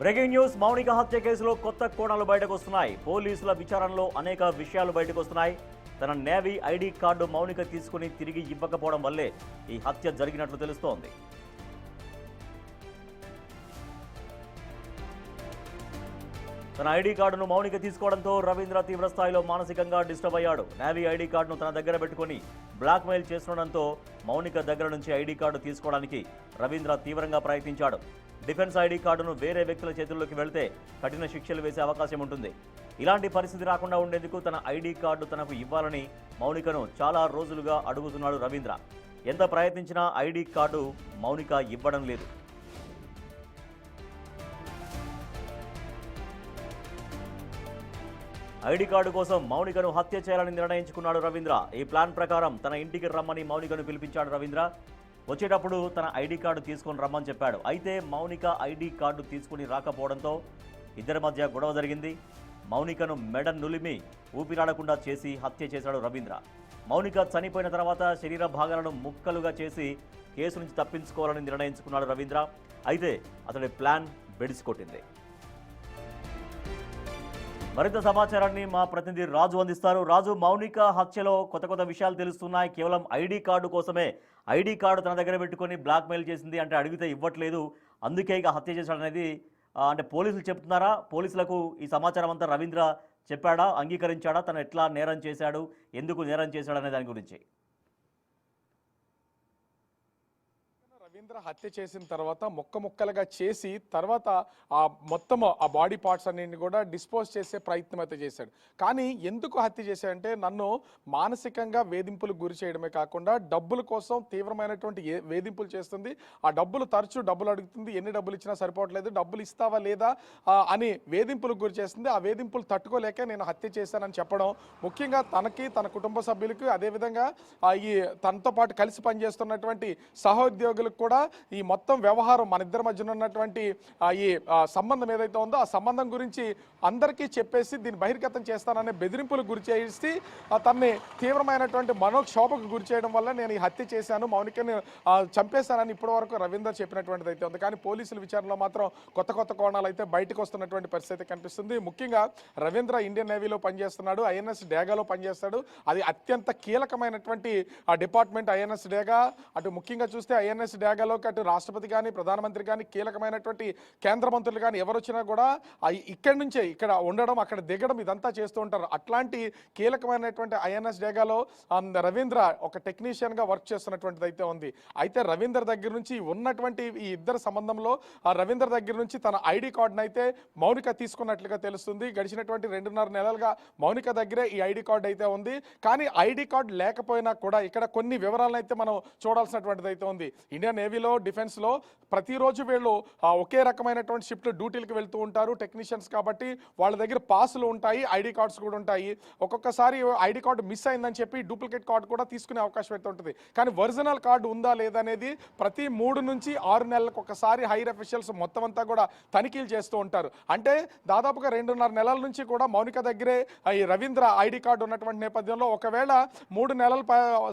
Breaking news Mounika హత్య కేసులో కొత్త కోణాలు బయటకు వస్తున్నాయి. పోలీసుల విచారణలో అనేక విషయాలు బయటకు వస్తున్నాయి. తన నేవీ ఐడి కార్డు మౌనిక తీసుకుని తిరిగి ఇవ్వకపోవడం వల్లే ఈ హత్య జరిగినట్లు తెలుస్తోంది. తన ఐడి కార్డును మౌనిక తీసుకోవడంతో రవీంద్ర తీవ్రస్థాయిలో మానసికంగా డిస్టర్బ్ అయ్యాడు. నేవీ ఐడి కార్డును తన దగ్గర పెట్టుకుని బ్లాక్మెయిల్ చేస్తుండడంతో మౌనిక దగ్గర నుంచి ఐడి కార్డు తీసుకోవడానికి రవీంద్ర తీవ్రంగా ప్రయత్నించాడు. డిఫెన్స్ ఐడి కార్డును వేరే వ్యక్తుల చేతుల్లోకి వెళ్తే కఠిన శిక్షలు వేసే అవకాశం ఉంటుంది. ఇలాంటి పరిస్థితి రాకుండా ఉండేందుకు తన ఐడి కార్డు తనకు ఇవ్వాలని మౌనికను చాలా రోజులుగా అడుగుతున్నాడు రవీంద్ర. ఎంత ప్రయత్నించినా ఐడి కార్డు మౌనిక ఇవ్వడం లేదు. ఐడి కార్డు కోసం మౌనికను హత్య చేయాలని నిర్ణయించుకున్నాడు రవీంద్ర. ఈ ప్లాన్ ప్రకారం తన ఇంటికి రమ్మని మౌనికను పిలిపించాడు రవీంద్ర. వచ్చేటప్పుడు తన ఐడి కార్డు తీసుకొని రమ్మని చెప్పాడు. అయితే మౌనిక ఐడి కార్డు తీసుకుని రాకపోవడంతో ఇద్దరి మధ్య గొడవ జరిగింది. మౌనికను మెడ నులిమి ఊపిరాడకుండా చేసి హత్య చేశాడు రవీంద్ర. మౌనిక చనిపోయిన తర్వాత శరీర భాగాలను ముక్కలుగా చేసి కేసు నుంచి తప్పించుకోవాలని నిర్ణయించుకున్నాడు రవీంద్ర. అయితే అతడి ప్లాన్ బెడిసికొట్టింది. మరింత సమాచారాన్ని మా ప్రతినిధి రాజు అందిస్తారు. రాజు, మౌనిక హత్యలో కొత్త విషయాలు తెలుస్తున్నాయి. కేవలం ఐడి కార్డు కోసమే ఐడి కార్డు తన దగ్గర పెట్టుకొని బ్లాక్మెయిల్ చేసింది, అంటే అడిగితే ఇవ్వట్లేదు, అందుకే ఇక హత్య చేశాడనేది అంటే పోలీసులు చెప్తున్నారా? పోలీసులకు ఈ సమాచారం అంతా రవీంద్ర చెప్పాడా, అంగీకరించాడా? తను ఎట్లా నేరం చేశాడు, ఎందుకు నేరం చేశాడు అనే దాని గురించి. రవీంద్ర హత్య చేసిన తర్వాత ముక్కలుగా చేసి తర్వాత మొత్తం ఆ బాడీ పార్ట్స్ అన్నింటిని కూడా డిస్పోజ్ చేసే ప్రయత్నం అయితే చేశాడు. కానీ ఎందుకు హత్య చేశాడంటే నన్ను మానసికంగా వేధింపులకు గురి చేయడమే కాకుండా డబ్బుల కోసం తీవ్రమైనటువంటి వేధింపులు చేస్తుంది. ఆ తరచూ డబ్బులు అడుగుతుంది. ఎన్ని డబ్బులు ఇచ్చినా సరిపోవట్లేదు, డబ్బులు ఇస్తావా లేదా అని వేధింపులకు గురి చేస్తుంది. ఆ వేధింపులు తట్టుకోలేక నేను హత్య చేశానని చెప్పడం, ముఖ్యంగా తనకి, తన కుటుంబ సభ్యులకి, అదేవిధంగా ఈ తనతో పాటు కలిసి పనిచేస్తున్నటువంటి సహోద్యోగులకు కూడా ఈ మొత్తం వ్యవహారం మన ఇద్దరి మధ్యన ఉన్నటువంటి ఈ సంబంధం ఏదైతే ఉందో ఆ సంబంధం గురించి అందరికీ చెప్పేసి దీన్ని బహిర్గతం చేస్తాననే బెదిరింపులకు గురి చేసి తనని తీవ్రమైనటువంటి మనోక్షోభకు గురి చేయడం వల్ల నేను ఈ హత్య చేశాను, మౌనికని చంపేశానని ఇప్పటి వరకు రవీంద్ర చెప్పినటువంటిది అయితే ఉంది. కానీ పోలీసుల విచారణలో మాత్రం కొత్త కోణాలు అయితే బయటకు వస్తున్నటువంటి పరిస్థితి కనిపిస్తుంది. ముఖ్యంగా రవీంద్ర ఇండియన్ నేవీలో పనిచేస్తున్నాడు, ఐఎన్ఎస్ డేగాలో పనిచేస్తాడు. అది అత్యంత కీలకమైనటువంటి డిపార్ట్మెంట్ ఐఎన్ఎస్ డేగా. అటు ముఖ్యంగా చూస్తే ఐఎన్ఎస్ డేగాలోకి అటు రాష్ట్రపతి కానీ, ప్రధానమంత్రి కానీ, కీలకమైనటువంటి కేంద్ర మంత్రులు కానీ ఎవరు వచ్చినా కూడా ఇక్కడి నుంచే ఇక్కడ ఉండడం, అక్కడ దిగడం, ఇదంతా చేస్తూ ఉంటారు. అట్లాంటి కీలకమైనటువంటి ఐఎన్ఎస్ డేగాలో రవీంద్ర ఒక టెక్నీషియన్గా వర్క్ చేస్తున్నటువంటిది అయితే ఉంది. అయితే రవీంద్ర దగ్గర నుంచి ఉన్నటువంటి ఈ ఇద్దరు సంబంధంలో రవీంద్ర దగ్గర నుంచి తన ఐడి కార్డును అయితే మౌనిక తీసుకున్నట్లుగా తెలుస్తుంది. గడిచినటువంటి 2.5 నెలలుగా మౌనిక దగ్గరే ఈ ఐడి కార్డు అయితే ఉంది. కానీ ఐడి కార్డు లేకపోయినా కూడా ఇక్కడ కొన్ని వివరాలను అయితే మనం చూడాల్సినటువంటిది అయితే ఉంది. ఇండియన్ నేవీలో, డిఫెన్స్లో ప్రతిరోజు వీళ్ళు ఒకే రకమైనటువంటి షిఫ్ట్ డ్యూటీలకు వెళ్తూ ఉంటారు టెక్నీషియన్స్ కాబట్టి వాళ్ళ దగ్గర పాసులు ఉంటాయి, ఐడి కార్డ్స్ కూడా ఉంటాయి. ఒక్కొక్కసారి ఐడి కార్డు మిస్ అయిందని చెప్పి డూప్లికేట్ కార్డు కూడా తీసుకునే అవకాశం అయితే ఉంటుంది. కానీ ఒరిజినల్ కార్డు ఉందా లేదనేది ప్రతి 3 నుంచి 6 నెలలకు ఒకసారి హైర్ అఫీషియల్స్ మొత్తం అంతా కూడా తనిఖీలు చేస్తూ ఉంటారు. అంటే దాదాపుగా 2.5 నెలల నుంచి కూడా మౌనిక దగ్గరే ఈ రవీంద్ర ఐడి కార్డు ఉన్నటువంటి నేపథ్యంలో ఒకవేళ 3 నెలల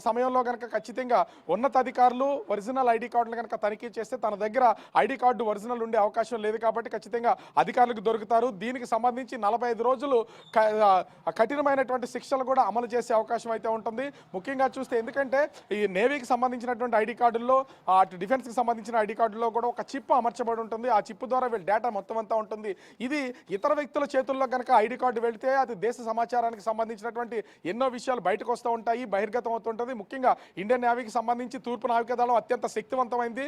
సమయంలో కనుక ఖచ్చితంగా ఉన్నతాధికారులు ఒరిజినల్ ఐడి కార్డులు కనుక తనిఖీ చేస్తే తన దగ్గర ఐడి కార్డు ఒరిజినల్ ఉండే అవకాశం లేదు కాబట్టి ఖచ్చితంగా అధికారులకు దొరుకుతారు. దీనికి సంబంధించి 45 రోజులు కఠినమైనటువంటి శిక్షలు కూడా అమలు చేసే అవకాశం అయితే ఉంటుంది. ముఖ్యంగా చూస్తే ఎందుకంటే ఈ నేవీకి సంబంధించినటువంటి ఐడి కార్డుల్లో, అటు డిఫెన్స్కి సంబంధించిన ఐడి కార్డుల్లో కూడా ఒక చిప్ అమర్చబడి ఉంటుంది. ఆ చిప్ ద్వారా వీళ్ళ డేటా మొత్తం అంతా ఉంటుంది. ఇది ఇతర వ్యక్తుల చేతుల్లో కనుక ఐడి కార్డు వెళితే అది దేశ సమాచారానికి సంబంధించినటువంటి ఎన్నో విషయాలు బయటకు వస్తూ ఉంటాయి, బహిర్గతం అవుతుంటుంది. ముఖ్యంగా ఇండియన్ నేవీకి సంబంధించి తూర్పు నావికాదళం అత్యంత శక్తివంతమైంది.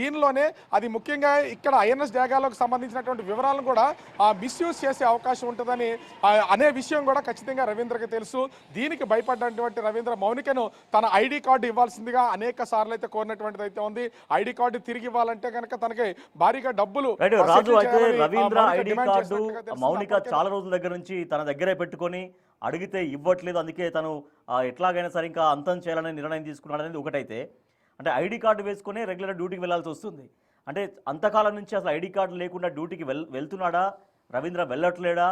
దీనిలోనే అది ముఖ్యంగా ఇక్కడ ఐఎన్ఎస్ డేగాలోకి సంబంధించినటువంటి వివరాలను కూడా మిస్యూజ్ చేసే అవకాశం ఉంటుందని అనే విషయం కూడా ఖచ్చితంగా రవీంద్రకి తెలుసు. దీనికి భయపడ్డటువంటి రవీంద్ర మౌనికను తన ఐడి కార్డు ఇవ్వాల్సిందిగా అనేక సార్లు అయితే కోరినటువంటిది అయితే ఉంది. ఐడి కార్డు తిరిగి ఇవ్వాలంటే కనుక తనకి భారీగా డబ్బులు రవీంద్ర ఐడి కార్డు మౌనిక చాలా రోజుల దగ్గర నుంచి తన దగ్గరే పెట్టుకొని అడిగితే ఇవ్వట్లేదు, అందుకే తను ఎట్లాగైనా సరే ఇంకా అంతం చేయాలనే నిర్ణయం తీసుకున్నాడు అనేది ఒకటైతే, అంటే ఐడి కార్డు వేసుకునే రెగ్యులర్ డ్యూటీకి వెళ్లాల్సి వస్తుంది. అంటే అంతకాలం నుంచి అసలు ఐడి కార్డు లేకుండా డ్యూటీకి వెళ్తున్నాడా రవీంద్ర, వెళ్ళట్లేడా?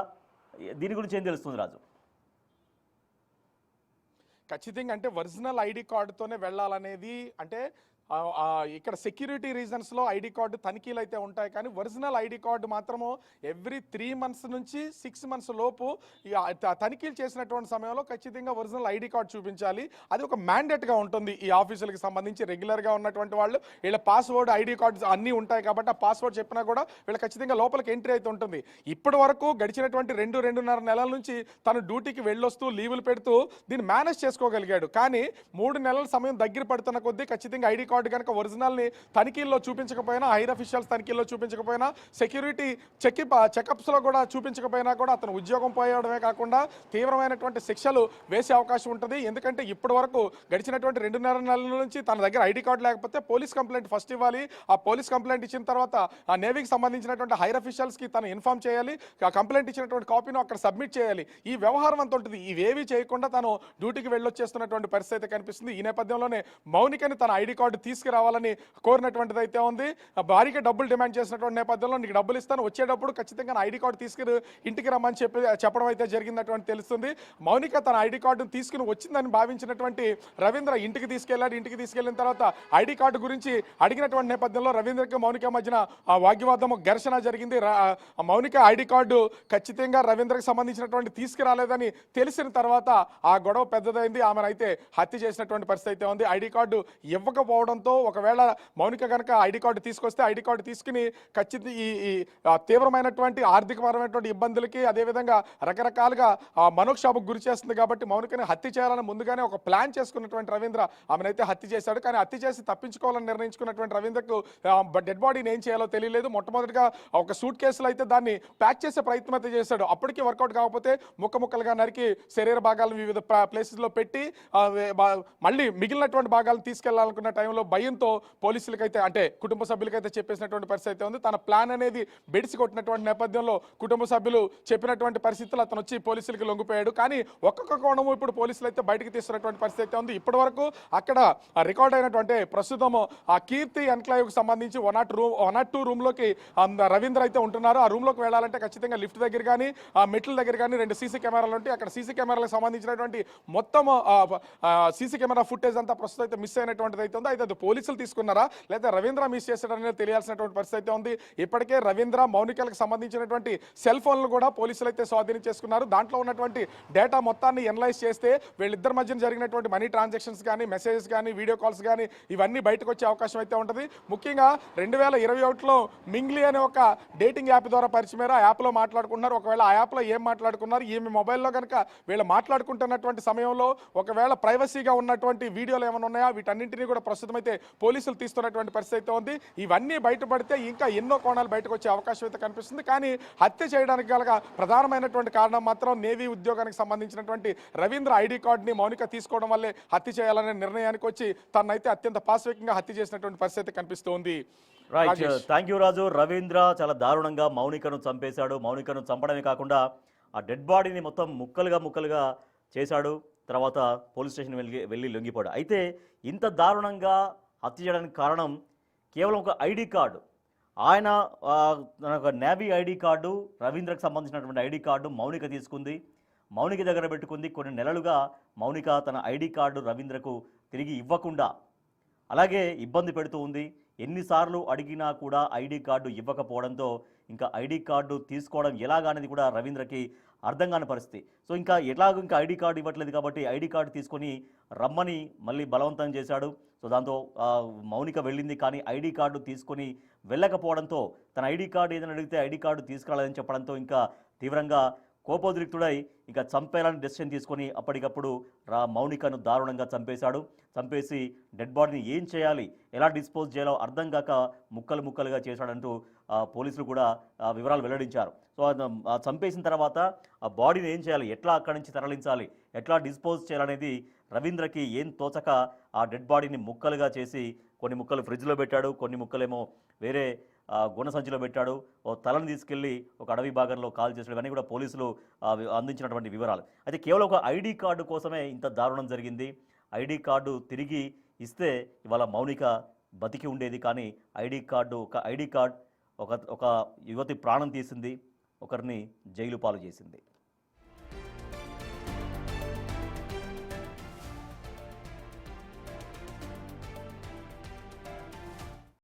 దీని గురించి ఏం తెలుస్తుంది రాజు? ఖచ్చితంగా అంటే ఒరిజినల్ ఐడి కార్డుతోనే వెళ్ళాలనేది అంటే ఇక్కడ సెక్యూరిటీ రీజన్స్లో ఐడి కార్డు తనిఖీలు అయితే ఉంటాయి, కానీ ఒరిజినల్ ఐడి కార్డు మాత్రము ఎవ్రీ 3 months నుంచి 6 months లోపు తనిఖీలు చేసినటువంటి సమయంలో ఖచ్చితంగా ఒరిజినల్ ఐడి కార్డు చూపించాలి. అది ఒక మ్యాండేట్గా ఉంటుంది ఈ ఆఫీసులకు సంబంధించి. రెగ్యులర్గా ఉన్నటువంటి వాళ్ళు వీళ్ళ పాస్వర్డ్ ఐడి కార్డ్స్ అన్నీ ఉంటాయి కాబట్టి ఆ పాస్వర్డ్ చెప్పినా కూడా వీళ్ళు ఖచ్చితంగా లోపలికి ఎంట్రీ అయితే ఉంటుంది. ఇప్పటి వరకు గడిచినటువంటి 2-2.5 నెలల నుంచి తను డ్యూటీకి వెళ్ళొస్తూ లీవులు పెడుతూ దీన్ని మేనేజ్ చేసుకోగలిగాడు. కానీ 3 నెలల సమయం దగ్గర పడుతున్న కొద్దీ ఖచ్చితంగా ఐడి కార్డు కనుక ఒరిజినల్ని తనిఖీల్లో చూపించకపోయినా, హైర్ అఫీషియల్స్ తనిఖీల్లో చూపించకపోయినా, సెక్యూరిటీ చెకప్స్లో కూడా చూపించకపోయినా కూడా అతను ఉద్యోగం పోయడమే కాకుండా తీవ్రమైనటువంటి శిక్షలు వేసే అవకాశం ఉంటుంది. ఎందుకంటే ఇప్పటి వరకు గడిచినటువంటి 2.5 నెలల నుంచి తన దగ్గర ఐడి కార్డు లేకపోతే పోలీస్ కంప్లైంట్ ఫస్ట్ ఇవ్వాలి. ఆ పోలీస్ కంప్లైంట్ ఇచ్చిన తర్వాత ఆ నేవీకి సంబంధించినటువంటి హైర్ అఫీషియల్స్కి తను ఇన్ఫార్మ్ చేయాలి. ఆ కంప్లైంట్ ఇచ్చినటువంటి కాపీను అక్కడ సబ్మిట్ చేయాలి. ఈ వ్యవహారం అంతా ఉంటుంది. ఇవేవి చేయకుండా తను డ్యూటీకి వెళ్ళొచ్చేస్తున్నటువంటి పరిస్థితి అయితే కనిపిస్తుంది. ఈ నేపథ్యంలోనే మౌనికని తన ఐడి కార్డు తీసుకురావాలని కోరినటువంటిది అయితే ఉంది. భారీగా డబ్బులు డిమాండ్ చేసినటువంటి నేపథ్యంలో నీకు డబ్బులు ఇస్తాను, వచ్చేటప్పుడు ఖచ్చితంగా నా ఐడి కార్డు తీసుకుని ఇంటికి రమ్మని చెప్పడం అయితే జరిగిందటువంటి తెలుస్తుంది. మౌనిక తన ఐడి కార్డును తీసుకుని వచ్చిందని భావించినటువంటి రవీంద్ర ఇంటికి తీసుకెళ్లాడు. ఇంటికి తీసుకెళ్లిన తర్వాత ఐడి కార్డు గురించి అడిగినటువంటి నేపథ్యంలో రవీంద్రకి మౌనిక మధ్యన ఆ వాగ్వివాదం, ఘర్షణ జరిగింది. మౌనిక ఐడి కార్డు ఖచ్చితంగా రవీంద్రకి సంబంధించినటువంటి తీసుకురాలేదని తెలిసిన తర్వాత ఆ గొడవ పెద్దదైంది. ఆమెను అయితే హత్య చేసినటువంటి పరిస్థితి అయితే ఉంది. ఐడి కార్డు ఇవ్వకపోవడంతో ఒకవేళ మౌనిక కనుక ఐడి కార్డు తీసుకొస్తే ఐడి కార్డు తీసుకుని ఖచ్చితంగా ఈ తీవ్రమైనటువంటి ఆర్థికపరమైనటువంటి ఇబ్బందులకి, అదేవిధంగా రకరకాలుగా మనోక్షోభకు గురి చేస్తుంది. కాబట్టి మౌనికని హత్య చేయాలని ముందుగానే ఒక ప్లాన్ చేసుకున్నటువంటి రవీంద్ర ఆమెనైతే హత్య చేశాడు. కానీ హత్య చేసి తప్పించుకోవాలని నిర్ణయించుకున్నటువంటి రవీంద్రకు డెడ్ బాడీని ఏం చేయాలో తెలియలేదు. మొట్టమొదటిగా ఒక సూట్ కేసులో అయితే దాన్ని ప్యాక్ చేసే ప్రయత్నం అయితే చేశాడు. అప్పటికీ వర్కౌట్ కాకపోతే ముక్కలుగా నరికి శరీర భాగాలను వివిధ ప్లేసెస్లో పెట్టి మళ్ళీ మిగిలినటువంటి భాగాలను తీసుకెళ్లాలనుకున్న టైంలో భయంతో పోలీసులకైతే, అంటే కుటుంబ సభ్యులకైతే చెప్పేసినటువంటి పరిస్థితి అయితే ఉంది. తన ప్లాన్ అనేది బెడిసి కొట్టినటువంటి నేపథ్యంలో కుటుంబ సభ్యులు చెప్పినటువంటి పరిస్థితులు అతను వచ్చి పోలీసులకి లొంగిపోయాడు. కానీ ఒక్కొక్క కోణము ఇప్పుడు పోలీసులు అయితే బయటకు తీస్తున్నటువంటి పరిస్థితి అయితే ఉంది. ఇప్పటి వరకు అక్కడ రికార్డ్ అయినటువంటి ప్రస్తుతం ఆ కీర్తి ఎన్క్లైవ్కి సంబంధించి 102 రూమ్లోకి రవీంద్ర అయితే ఉంటున్నారు. ఆ రూమ్లోకి వెళ్ళాలంటే ఖచ్చితంగా లిఫ్ట్ దగ్గర కానీ, ఆ మెట్ల దగ్గర కానీ 2 సీసీ కెమెరాలు ఉంటాయి. అక్కడ సీసీ కెమెరాలకు సంబంధించినటువంటి మొత్తం సీసీ కెమెరా ఫుటేజ్ అంతా ప్రస్తుతం అయితే మిస్ అయినటువంటిది అయితే ఉంది. అయితే అది పోలీసులు తీసుకున్నారా లేదా రవీంద్ర మిస్ చేశాడనేది తెలియాల్సినటువంటి పరిస్థితి అయితే ఉంది. ఇప్పటికే రవీంద్ర, మౌనికలకు సంబంధించినటువంటి సెల్ ఫోన్లు కూడా పోలీసులు అయితే స్వాధీనం చేసుకున్నారు. దాంట్లో ఉన్నటువంటి డేటా మొత్తాన్ని ఎనలైజ్ చేస్తే వీళ్ళిద్దరి మధ్యన జరిగినటువంటి మనీ ట్రాన్సాక్షన్స్ కానీ, మెసేజెస్ కానీ, వీడియో కాల్స్ కానీ ఇవన్నీ బయటకు వచ్చే అవకాశం అయితే ఉంటుంది. ముఖ్యంగా 2021లో మింగ్లీ అనే ఒక డేటింగ్ యాప్ ద్వారా పరిచయమేర ఆ యాప్లో మాట్లాడుకుంటున్నారు. ఒకవేళ ఆ యాప్లో ఏం మాట్లాడుకున్నారు, ఈమె మొబైల్లో కనుక వీళ్ళు మాట్లాడుకుంటున్నటువంటి సమయంలో ఒకవేళ ప్రైవసీగా ఉన్నటువంటి వీడియోలు ఏమైనా ఉన్నాయా, వీటన్నింటినీ కూడా ప్రస్తుతం అయితే పోలీసులు తీస్తున్నటువంటి పరిస్థితి అయితే ఉంది. ఇవన్నీ బయటపడితే ఇంకా ఎన్నో కోణాలు బయటకు వచ్చే అవకాశం అయితే కనిపిస్తుంది. కానీ హత్య చేయడానికి గల ప్రధానమైనటువంటి కారణం మాత్రం నేవీ ఉద్యోగానికి సంబంధించినటువంటి రవీంద్ర ఐడి కార్డుని మౌనిక తీసుకోవడం వల్లే హత్య చేయాలనే నిర్ణయానికి వచ్చి తనైతే అత్యంత పాశవికంగా హత్య చేసినటువంటి పరిస్థితి కనిపిస్తోంది. రైట్, థ్యాంక్ యూ రాజు. రవీంద్ర చాలా దారుణంగా మౌనికను చంపేశాడు. మౌనికను చంపడమే కాకుండా ఆ డెడ్ బాడీని మొత్తం ముక్కలుగా చేశాడు. తర్వాత పోలీస్ స్టేషన్ వెళ్ళి లొంగిపోయాడు. అయితే ఇంత దారుణంగా హత్య చేయడానికి కారణం కేవలం ఒక ఐడి కార్డు. ఆయన తన నేవీ ఐడి కార్డు, రవీంద్రకు సంబంధించినటువంటి ఐడి కార్డు మౌనిక తీసుకుంది. మౌనిక దగ్గర పెట్టుకుంది. కొన్ని నెలలుగా మౌనిక తన ఐడి కార్డు రవీంద్రకు తిరిగి ఇవ్వకుండా అలాగే ఇబ్బంది పెడుతూ ఉంది. ఎన్నిసార్లు అడిగినా కూడా ఐడి కార్డు ఇవ్వకపోవడంతో ఇంకా ఐడి కార్డు తీసుకోవడం ఎలాగనేది కూడా రవీంద్రకి అర్థం కాని పరిస్థితి. సో ఇంకా ఐడి కార్డు ఇవ్వట్లేదు కాబట్టి ఐడి కార్డు తీసుకొని రమ్మని మళ్ళీ బలవంతం చేశాడు. సో దాంతో మౌనిక వెళ్ళింది, కానీ ఐడి కార్డు తీసుకొని వెళ్ళకపోవడంతో తన ఐడి కార్డు ఏదైనా అడిగితే ఐడి కార్డు తీసుకురాలేదని చెప్పడంతో ఇంకా తీవ్రంగా కోపోద్రిక్తుడై ఇక చంపేయాలని డెసిషన్ తీసుకొని అప్పటికప్పుడు మౌనికను దారుణంగా చంపేసి డెడ్ బాడీని ఏం చేయాలి, ఎలా డిస్పోజ్ చేయాలో అర్థం కాక ముక్కలుగా చేశాడంటూ పోలీసులు కూడా వివరాలు వెల్లడించారు. సో చంపేసిన తర్వాత ఆ బాడీని ఏం చేయాలి, ఎట్లా అక్కడి నుంచి తరలించాలి, ఎట్లా డిస్పోజ్ చేయాలనేది రవీంద్రకి ఏం తోచక ఆ డెడ్ బాడీని ముక్కలుగా చేసి కొన్ని ముక్కలు ఫ్రిడ్జ్లో పెట్టాడు, కొన్ని ముక్కలేమో వేరే గుణ సంచిలో పెట్టాడు. ఓ తలను తీసుకెళ్లి ఒక అడవి భాగంలో కాల్ చేసాడు. ఇవన్నీ కూడా పోలీసులు అందించినటువంటి వివరాలు. అయితే కేవలం ఒక ఐడి కార్డు కోసమే ఇంత దారుణం జరిగింది. ఐడి కార్డు తిరిగి ఇస్తే ఇవాళ మౌనిక బతికి ఉండేది. కానీ ఐడి కార్డు ఒక యువతి ప్రాణం తీసింది, ఒకరిని జైలు పాలు చేసింది.